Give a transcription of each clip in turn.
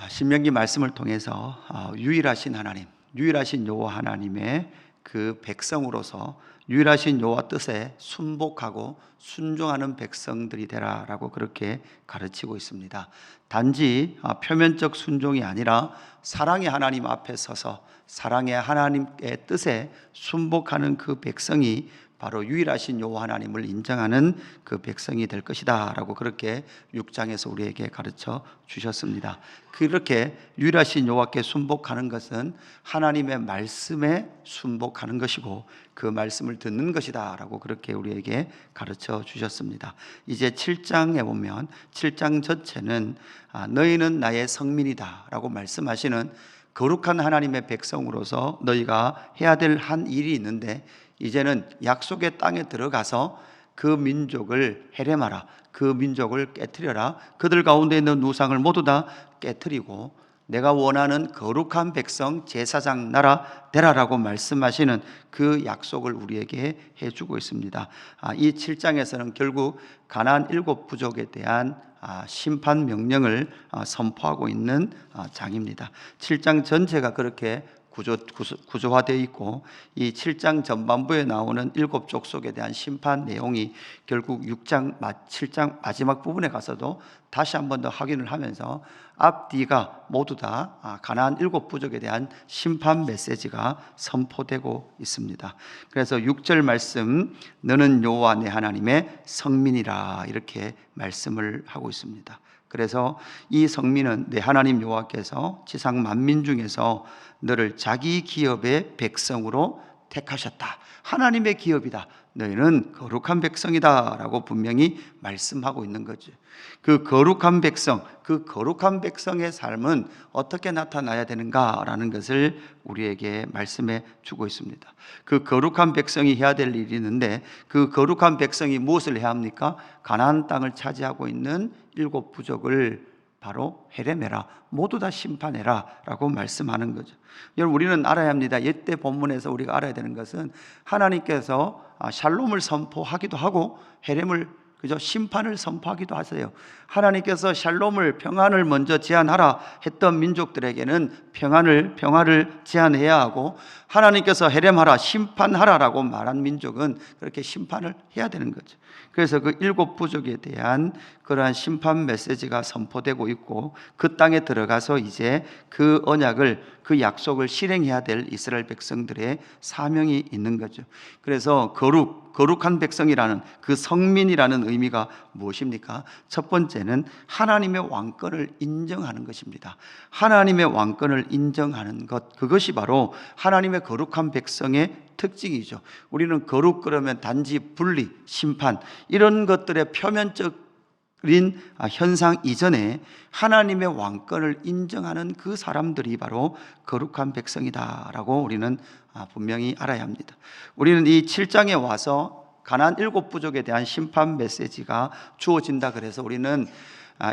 신명기 말씀을 통해서 유일하신 하나님, 유일하신 여호와 하나님의 그 백성으로서 유일하신 여호와 뜻에 순복하고 순종하는 백성들이 되라라고 그렇게 가르치고 있습니다. 단지 표면적 순종이 아니라 사랑의 하나님 앞에 서서 사랑의 하나님의 뜻에 순복하는 그 백성이 바로 유일하신 여호와 하나님을 인정하는 그 백성이 될 것이다 라고 그렇게 6장에서 우리에게 가르쳐 주셨습니다. 그렇게 유일하신 여호와께 순복하는 것은 하나님의 말씀에 순복하는 것이고 그 말씀을 듣는 것이다 라고 그렇게 우리에게 가르쳐 주셨습니다. 이제 7장에 보면 7장 전체는 너희는 나의 성민이다 라고 말씀하시는 거룩한 하나님의 백성으로서 너희가 해야 될 한 일이 있는데, 이제는 약속의 땅에 들어가서 그 민족을 해렘하라, 그 민족을 깨트려라, 그들 가운데 있는 우상을 모두 다 깨트리고 내가 원하는 거룩한 백성 제사장 나라 되라라고 말씀하시는 그 약속을 우리에게 해주고 있습니다. 이 7장에서는 결국 가나안 7부족에 대한 심판 명령을 선포하고 있는 장입니다. 7장 전체가 그렇게 구조화되어 있고, 이 7장 전반부에 나오는 7족속에 대한 심판 내용이 결국 7장 마지막 부분에 가서도 다시 한 번 더 확인을 하면서 앞뒤가 모두 다 가나안 7부족에 대한 심판 메시지가 선포되고 있습니다. 그래서 6절 말씀, 너는 여호와 내 하나님의 성민이라, 이렇게 말씀을 하고 있습니다. 그래서 이 성민은 내 하나님 여호와께서 지상 만민 중에서 너를 자기 기업의 백성으로 택하셨다. 하나님의 기업이다. 너희는 거룩한 백성이다 라고 분명히 말씀하고 있는 거죠. 그 거룩한 백성, 그 거룩한 백성의 삶은 어떻게 나타나야 되는가라는 것을 우리에게 말씀해 주고 있습니다. 그 거룩한 백성이 해야 될 일이 있는데, 그 거룩한 백성이 무엇을 해야 합니까? 가나안 땅을 차지하고 있는 7부족을 바로 해렘해라, 모두 다 심판해라 라고 말씀하는 거죠. 여러분, 우리는 알아야 합니다. 이때 본문에서 우리가 알아야 되는 것은 하나님께서 샬롬을 선포하기도 하고 해렘을, 심판을 선포하기도 하세요. 하나님께서 샬롬을, 평안을 먼저 제안하라 했던 민족들에게는 평화를 제안해야 하고, 하나님께서 해렘하라, 심판하라라고 말한 민족은 그렇게 심판을 해야 되는 거죠. 그래서 그 7부족에 대한 그러한 심판 메시지가 선포되고 있고, 그 땅에 들어가서 이제 그 언약을, 그 약속을 실행해야 될 이스라엘 백성들의 사명이 있는 거죠. 그래서 거룩한 백성이라는 그 성민이라는 의미가 무엇입니까? 첫 번째는 하나님의 왕권을 인정하는 것입니다. 하나님의 왕권을 인정하는 것, 그것이 바로 하나님의 거룩한 백성의 특징이죠. 우리는 거룩 그러면 단지 분리, 심판, 이런 것들의 표면적인 현상 이전에 하나님의 왕권을 인정하는 그 사람들이 바로 거룩한 백성이다라고 우리는 분명히 알아야 합니다. 우리는 이 7장에 와서 가나안 7부족에 대한 심판 메시지가 주어진다 그래서 우리는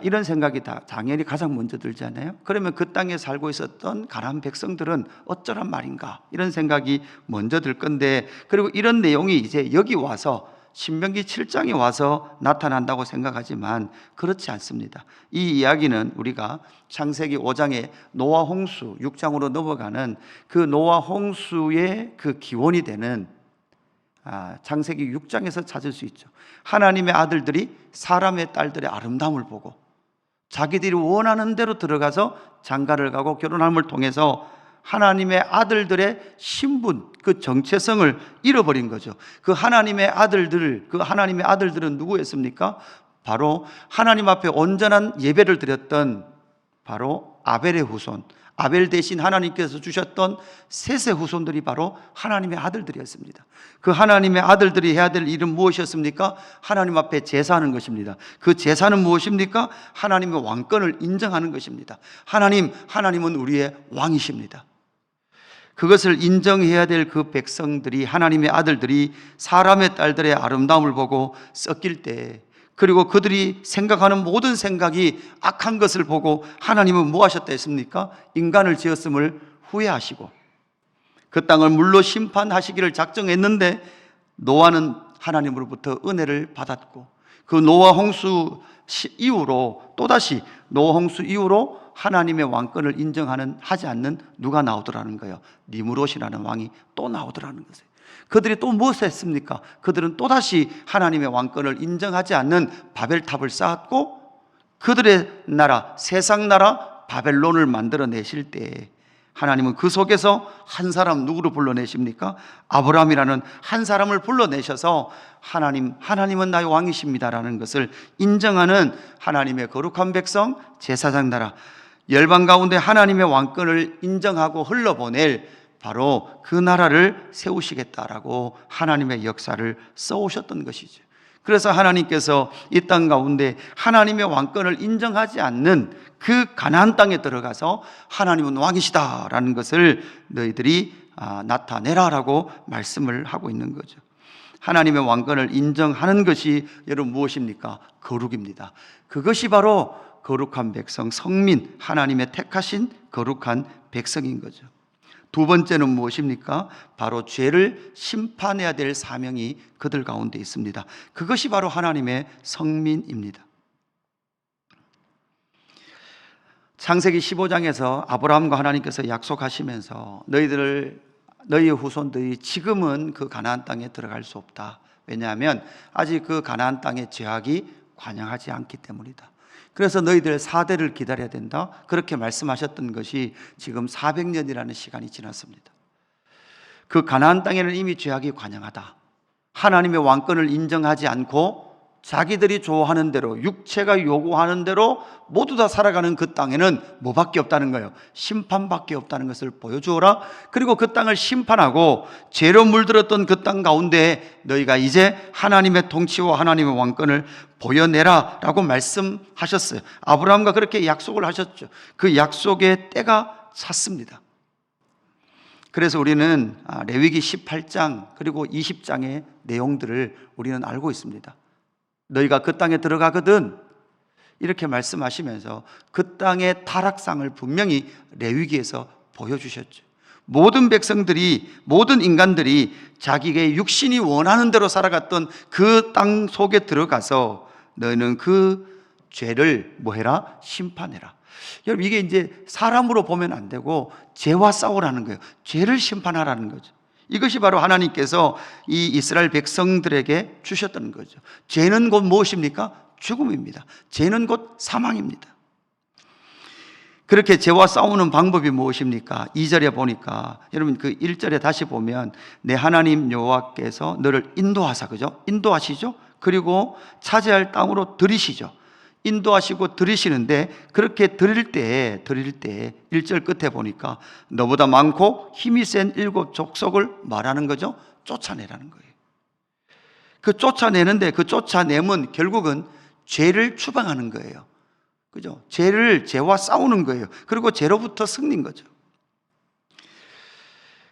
이런 생각이 당연히 가장 먼저 들잖아요. 그러면 그 땅에 살고 있었던 가나안 백성들은 어쩌란 말인가, 이런 생각이 먼저 들 건데, 그리고 이런 내용이 이제 여기 와서 신명기 7장에 와서 나타난다고 생각하지만 그렇지 않습니다. 이 이야기는 우리가 창세기 5장의 노아 홍수, 6장으로 넘어가는 그 노아 홍수의 그 기원이 되는 창세기 6장에서 찾을 수 있죠. 하나님의 아들들이 사람의 딸들의 아름다움을 보고 자기들이 원하는 대로 들어가서 장가를 가고 결혼함을 통해서 하나님의 아들들의 신분, 그 정체성을 잃어버린 거죠. 그 하나님의 아들들은 누구였습니까? 바로 하나님 앞에 온전한 예배를 드렸던 바로 아벨의 후손, 아벨 대신 하나님께서 주셨던 셋의 후손들이 바로 하나님의 아들들이었습니다. 그 하나님의 아들들이 해야 될 일은 무엇이었습니까? 하나님 앞에 제사하는 것입니다. 그 제사는 무엇입니까? 하나님의 왕권을 인정하는 것입니다. 하나님은 우리의 왕이십니다. 그것을 인정해야 될 그 백성들이, 하나님의 아들들이 사람의 딸들의 아름다움을 보고 썩길 때, 그리고 그들이 생각하는 모든 생각이 악한 것을 보고 하나님은 뭐 하셨다 했습니까? 인간을 지었음을 후회하시고 그 땅을 물로 심판하시기를 작정했는데, 노아는 하나님으로부터 은혜를 받았고, 그 노아 홍수 이후로 또다시 노아 홍수 이후로 하나님의 왕권을 하지 않는 누가 나오더라는 거예요. 니무롯이라는 왕이 또 나오더라는 거예요. 그들이 또 무엇을 했습니까? 그들은 또다시 하나님의 왕권을 인정하지 않는 바벨탑을 쌓았고, 그들의 나라, 세상 나라 바벨론을 만들어내실 때 하나님은 그 속에서 한 사람, 누구를 불러내십니까? 아브라함이라는 한 사람을 불러내셔서 하나님은 나의 왕이십니다라는 것을 인정하는 하나님의 거룩한 백성, 제사장 나라, 열방 가운데 하나님의 왕권을 인정하고 흘러보낼 바로 그 나라를 세우시겠다라고 하나님의 역사를 써오셨던 것이죠. 그래서 하나님께서 이 땅 가운데 하나님의 왕권을 인정하지 않는 그 가나안 땅에 들어가서 하나님은 왕이시다라는 것을 너희들이 나타내라라고 말씀을 하고 있는 거죠. 하나님의 왕권을 인정하는 것이 여러분 무엇입니까? 거룩입니다. 그것이 바로 거룩한 백성, 성민, 하나님의 택하신 거룩한 백성인 거죠. 두 번째는 무엇입니까? 바로 죄를 심판해야 될 사명이 그들 가운데 있습니다. 그것이 바로 하나님의 성민입니다. 창세기 15장에서 아브라함과 하나님께서 약속하시면서 너희의 후손들이 지금은 그 가나안 땅에 들어갈 수 없다. 왜냐하면 아직 그 가나안 땅의 죄악이 관영하지 않기 때문이다. 그래서 너희들 4대를 기다려야 된다. 그렇게 말씀하셨던 것이 지금 400년이라는 시간이 지났습니다. 그 가나안 땅에는 이미 죄악이 관영하다. 하나님의 왕권을 인정하지 않고 자기들이 좋아하는 대로, 육체가 요구하는 대로 모두 다 살아가는 그 땅에는 뭐밖에 없다는 거예요? 심판밖에 없다는 것을 보여주어라. 그리고 그 땅을 심판하고 죄로 물들었던 그 땅 가운데 너희가 이제 하나님의 통치와 하나님의 왕권을 보여내라 라고 말씀하셨어요. 아브라함과 그렇게 약속을 하셨죠. 그 약속의 때가 찼습니다. 그래서 우리는 레위기 18장 그리고 20장의 내용들을 우리는 알고 있습니다. 너희가 그 땅에 들어가거든 이렇게 말씀하시면서 그 땅의 타락상을 분명히 레위기에서 보여주셨죠. 모든 백성들이, 모든 인간들이 자기의 육신이 원하는 대로 살아갔던 그 땅 속에 들어가서 너희는 그 죄를 뭐해라? 심판해라. 여러분, 이게 이제 사람으로 보면 안 되고 죄와 싸우라는 거예요. 죄를 심판하라는 거죠. 이것이 바로 하나님께서 이 이스라엘 백성들에게 주셨던 거죠. 죄는 곧 무엇입니까? 죽음입니다. 죄는 곧 사망입니다. 그렇게 죄와 싸우는 방법이 무엇입니까? 2절에 보니까, 여러분 그 1절에 다시 보면 내 하나님 여호와께서 너를 인도하사, 그죠? 인도하시죠? 그리고 차지할 땅으로 들이시죠. 인도하시고 들이시는데, 그렇게 들일 때 1절 끝에 보니까 너보다 많고 힘이 센 7 족속을 말하는 거죠. 쫓아내라는 거예요. 그 쫓아내는데 그 쫓아냄은 결국은 죄를 추방하는 거예요. 그죠? 죄와 싸우는 거예요. 그리고 죄로부터 승리인 거죠.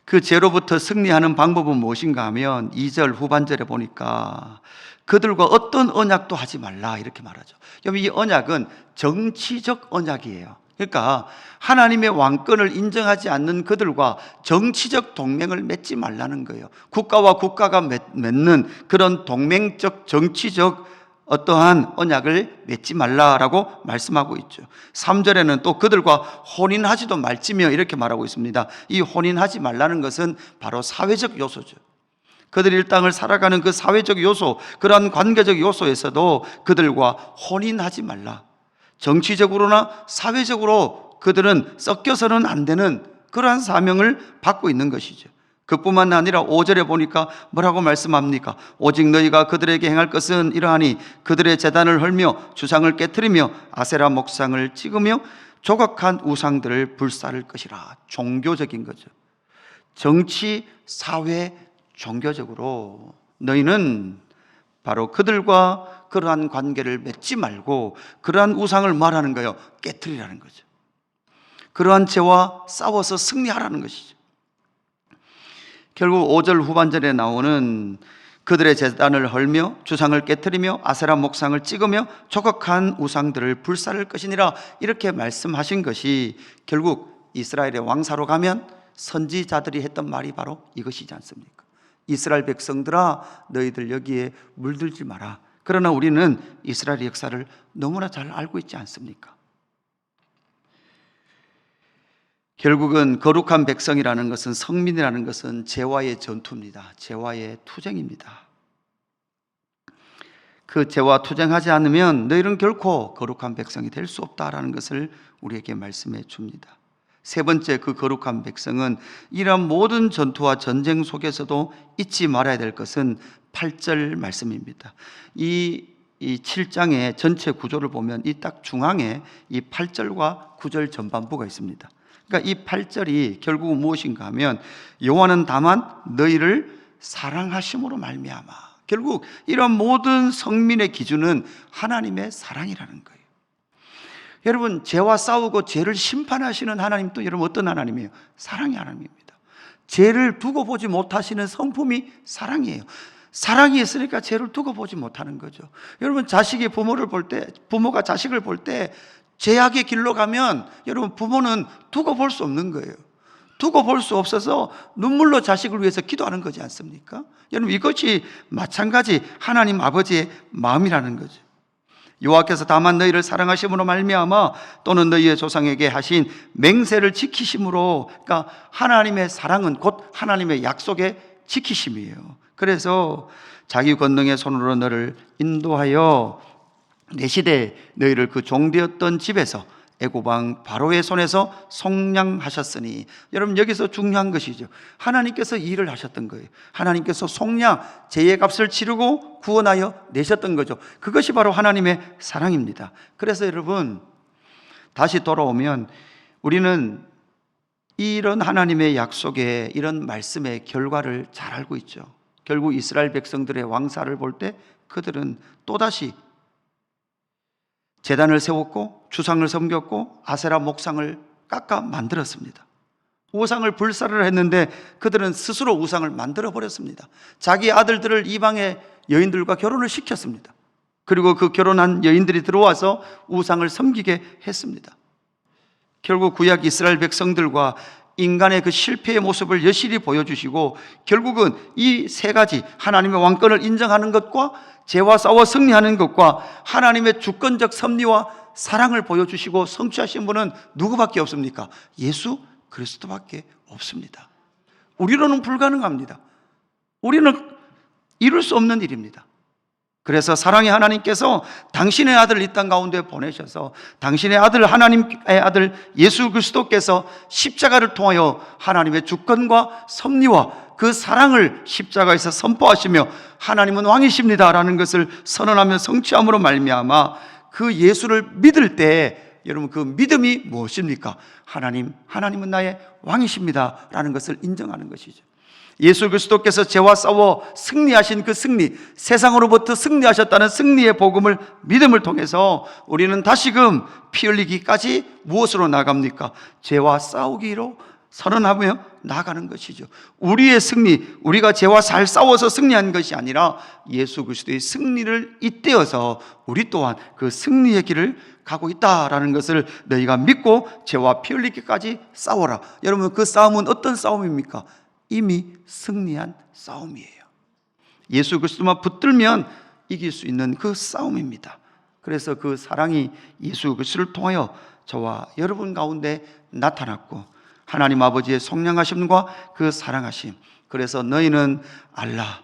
그 죄로부터 승리하는 방법은 무엇인가 하면 2절 후반절에 보니까 그들과 어떤 언약도 하지 말라 이렇게 말하죠. 여러분, 이 언약은 정치적 언약이에요. 그러니까 하나님의 왕권을 인정하지 않는 그들과 정치적 동맹을 맺지 말라는 거예요. 국가와 국가가 맺는 그런 동맹적 정치적 어떠한 언약을 맺지 말라라고 말씀하고 있죠. 3절에는 또 그들과 혼인하지도 말지며 이렇게 말하고 있습니다. 이 혼인하지 말라는 것은 바로 사회적 요소죠. 그들이 이 땅을 살아가는 그 사회적 요소, 그러한 관계적 요소에서도 그들과 혼인하지 말라. 정치적으로나 사회적으로 그들은 섞여서는 안 되는 그러한 사명을 받고 있는 것이죠. 그뿐만 아니라 5절에 보니까 뭐라고 말씀합니까? 오직 너희가 그들에게 행할 것은 이러하니 그들의 제단을 헐며 주상을 깨트리며 아세라 목상을 찍으며 조각한 우상들을 불사를 것이라. 종교적인 거죠. 정치, 사회, 종교적으로 너희는 바로 그들과 그러한 관계를 맺지 말고 그러한 우상을 말하는 거예요. 깨트리라는 거죠. 그러한 죄와 싸워서 승리하라는 것이죠. 결국 5절 후반절에 나오는 그들의 제단을 헐며 주상을 깨트리며 아세라 목상을 찍으며 조각한 우상들을 불사를 것이니라 이렇게 말씀하신 것이 결국 이스라엘의 왕사로 가면 선지자들이 했던 말이 바로 이것이지 않습니까? 이스라엘 백성들아 너희들 여기에 물들지 마라. 그러나 우리는 이스라엘의 역사를 너무나 잘 알고 있지 않습니까? 결국은 거룩한 백성이라는 것은, 성민이라는 것은 죄와의 전투입니다. 죄와의 투쟁입니다. 그 죄와 투쟁하지 않으면 너희는 결코 거룩한 백성이 될 수 없다라는 것을 우리에게 말씀해 줍니다. 세 번째, 그 거룩한 백성은 이러한 모든 전투와 전쟁 속에서도 잊지 말아야 될 것은 8절 말씀입니다. 이 7장의 전체 구조를 보면 이 딱 중앙에 이 8절과 9절 전반부가 있습니다. 그러니까 이 8절이 결국 무엇인가 하면 여호와는 다만 너희를 사랑하심으로 말미암아. 결국 이런 모든 성민의 기준은 하나님의 사랑이라는 거예요. 여러분, 죄와 싸우고 죄를 심판하시는 하나님도 여러분 어떤 하나님이에요? 사랑의 하나님입니다. 죄를 두고 보지 못하시는 성품이 사랑이에요. 사랑이 있으니까 죄를 두고 보지 못하는 거죠. 여러분, 자식이 부모를 볼 때, 부모가 자식을 볼 때 죄악의 길로 가면 여러분 부모는 두고 볼 수 없는 거예요. 두고 볼 수 없어서 눈물로 자식을 위해서 기도하는 거지 않습니까? 여러분, 이것이 마찬가지 하나님 아버지의 마음이라는 거죠. 여호와께서 다만 너희를 사랑하심으로 말미암아 또는 너희의 조상에게 하신 맹세를 지키심으로, 그러니까 하나님의 사랑은 곧 하나님의 약속의 지키심이에요. 그래서 자기 권능의 손으로 너를 인도하여 내 시대에 너희를 그 종되었던 집에서 애굽 왕 바로의 손에서 속량하셨으니, 여러분 여기서 중요한 것이죠. 하나님께서 일을 하셨던 거예요. 하나님께서 속량, 죄의 값을 치르고 구원하여 내셨던 거죠. 그것이 바로 하나님의 사랑입니다. 그래서 여러분, 다시 돌아오면 우리는 이런 하나님의 약속의 이런 말씀의 결과를 잘 알고 있죠. 결국 이스라엘 백성들의 왕사를 볼 때 그들은 또다시 제단을 세웠고 주상을 섬겼고 아세라 목상을 깎아 만들었습니다. 우상을 불사를 했는데 그들은 스스로 우상을 만들어 버렸습니다. 자기 아들들을 이방의 여인들과 결혼을 시켰습니다. 그리고 그 결혼한 여인들이 들어와서 우상을 섬기게 했습니다. 결국 구약 이스라엘 백성들과 인간의 그 실패의 모습을 여실히 보여주시고, 결국은 이 세 가지, 하나님의 왕권을 인정하는 것과 죄와 싸워 승리하는 것과 하나님의 주권적 섭리와 사랑을 보여주시고 성취하신 분은 누구밖에 없습니까? 예수 그리스도밖에 없습니다. 우리로는 불가능합니다. 우리는 이룰 수 없는 일입니다. 그래서 사랑의 하나님께서 당신의 아들을 이 땅 가운데 보내셔서 당신의 아들, 하나님의 아들 예수 그리스도께서 십자가를 통하여 하나님의 주권과 섭리와 그 사랑을 십자가에서 선포하시며 하나님은 왕이십니다 라는 것을 선언하며 성취함으로 말미암아 그 예수를 믿을 때 여러분 그 믿음이 무엇입니까? 하나님은 나의 왕이십니다 라는 것을 인정하는 것이죠. 예수 그리스도께서 죄와 싸워 승리하신 그 승리, 세상으로부터 승리하셨다는 승리의 복음을 믿음을 통해서 우리는 다시금 피 흘리기까지 무엇으로 나갑니까? 죄와 싸우기로 선언하며 나아가는 것이죠. 우리의 승리, 우리가 죄와 잘 싸워서 승리한 것이 아니라 예수 그리스도의 승리를 잇대어서 우리 또한 그 승리의 길을 가고 있다라는 것을 너희가 믿고 죄와 피 흘리기까지 싸워라. 여러분, 그 싸움은 어떤 싸움입니까? 이미 승리한 싸움이에요. 예수 그리스도만 붙들면 이길 수 있는 그 싸움입니다. 그래서 그 사랑이 예수 그리스도를 통하여 저와 여러분 가운데 나타났고, 하나님 아버지의 속량하심과 그 사랑하심, 그래서 너희는 알라,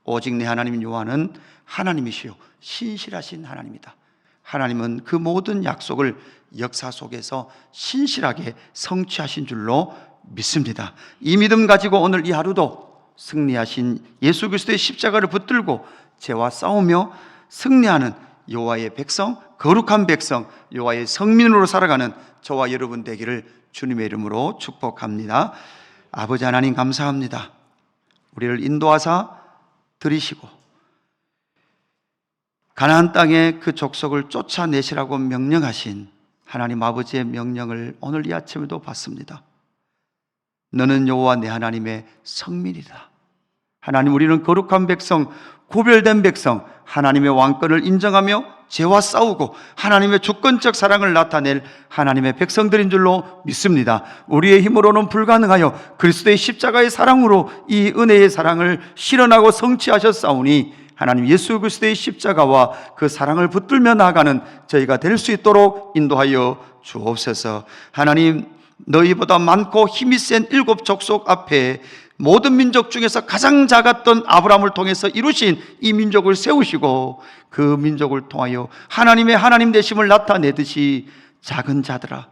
오직 내 하나님 여호와는 하나님이시요 신실하신 하나님이다. 하나님은 그 모든 약속을 역사 속에서 신실하게 성취하신 줄로 믿습니다. 이 믿음 가지고 오늘 이 하루도 승리하신 예수 그리스도의 십자가를 붙들고 죄와 싸우며 승리하는 여호와의 백성, 거룩한 백성, 여호와의 성민으로 살아가는 저와 여러분 되기를 주님의 이름으로 축복합니다. 아버지 하나님 감사합니다. 우리를 인도하사 들이시고 가나안 땅의 그 족속을 쫓아내시라고 명령하신 하나님 아버지의 명령을 오늘 이 아침에도 받습니다. 너는 여호와 내 하나님의 성민이다. 하나님, 우리는 거룩한 백성, 구별된 백성, 하나님의 왕권을 인정하며 죄와 싸우고 하나님의 주권적 사랑을 나타낼 하나님의 백성들인 줄로 믿습니다. 우리의 힘으로는 불가능하여 그리스도의 십자가의 사랑으로 이 은혜의 사랑을 실현하고 성취하셨사오니 하나님 예수 그리스도의 십자가와 그 사랑을 붙들며 나아가는 저희가 될 수 있도록 인도하여 주옵소서. 하나님, 너희보다 많고 힘이 센 7 족속 앞에 모든 민족 중에서 가장 작았던 아브라함을 통해서 이루신 이 민족을 세우시고 그 민족을 통하여 하나님의 하나님 되심을 나타내듯이 작은 자들아,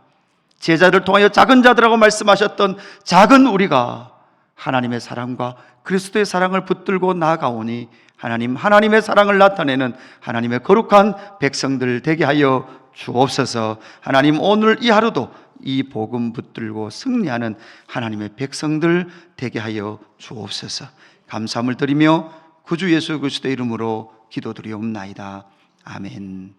제자를 통하여 작은 자들하고 말씀하셨던 작은 우리가 하나님의 사랑과 그리스도의 사랑을 붙들고 나아가오니 하나님의 사랑을 나타내는 하나님의 거룩한 백성들 되게 하여 주옵소서. 하나님, 오늘 이 하루도 이 복음 붙들고 승리하는 하나님의 백성들 되게 하여 주옵소서. 감사함을 드리며 구주 예수 그리스도의 이름으로 기도드리옵나이다. 아멘.